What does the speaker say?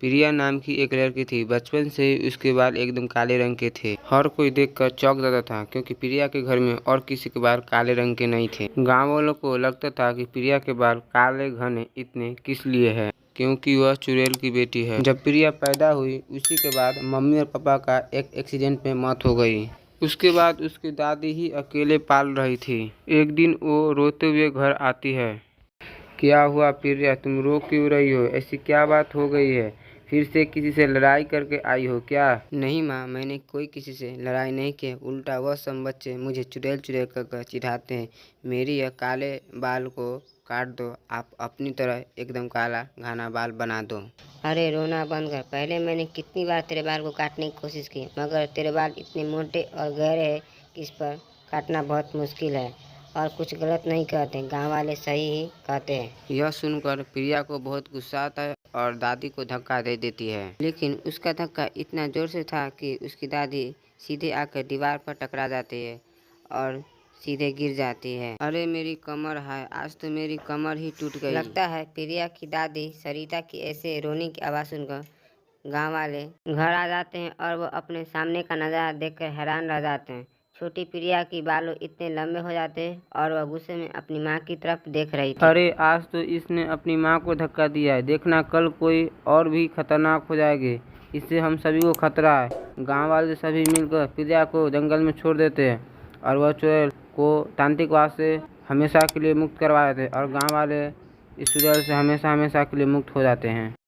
प्रिया नाम की एक लड़की थी। बचपन से ही उसके बाल एकदम काले रंग के थे। हर कोई देखकर चौंक जाता था क्योंकि प्रिया के घर में और किसी के बाल काले रंग के नहीं थे। गांव वालों को लगता था कि प्रिया के बाल काले घने इतने किस लिए है, क्योंकि वह चुड़ैल की बेटी है। जब प्रिया पैदा हुई उसी के बाद मम्मी और पापा का एक एक्सीडेंट में मौत हो गई। उसके बाद उसकी दादी ही अकेले पाल रही थी। एक दिन वो रोते हुए घर आती है। क्या हुआ प्रिया, तुम रो क्यों रही हो? ऐसी क्या बात हो गई है? फिर से किसी से लड़ाई करके आई हो क्या? नहीं माँ, मैंने कोई किसी से लड़ाई नहीं की। उल्टा वह सब बच्चे मुझे चुड़ैल चुड़ैल कर चिढ़ाते हैं। मेरी यह काले बाल को काट दो, आप अपनी तरह एकदम काला घना बाल बना दो। अरे रोना बंद कर। पहले मैंने कितनी बार तेरे बाल को काटने की कोशिश की, मगर तेरे बाल इतने मोटे और गहरे हैं कि इस पर काटना बहुत मुश्किल है। और कुछ गलत नहीं कहते, गांव वाले सही ही कहते हैं। यह सुनकर प्रिया को बहुत गुस्सा आता है और दादी को धक्का दे देती है। लेकिन उसका धक्का इतना जोर से था कि उसकी दादी सीधे आकर दीवार पर टकरा जाती है और सीधे गिर जाती है। अरे मेरी कमर है, आज तो मेरी कमर ही टूट गई। लगता है प्रिया की दादी सरिता की ऐसे रोने की आवाज़ सुनकर गांव वाले घर आ जाते हैं और वो अपने सामने का नज़ारा देखकर हैरान रह जाते हैं। छोटी प्रिया की बालों इतने लंबे हो जाते हैं और वह गुस्से में अपनी माँ की तरफ देख रही थी। अरे आज तो इसने अपनी माँ को धक्का दिया है, देखना कल कोई और भी खतरनाक हो जाएगी। इससे हम सभी को खतरा है। गांव वाले सभी मिलकर प्रिया को जंगल में छोड़ देते हैं और वह चुड़ैल को तांत्रिकवाद से हमेशा के लिए मुक्त करवा देते हैं और गांव वाले इस चुड़ैल से हमेशा के लिए मुक्त हो जाते हैं।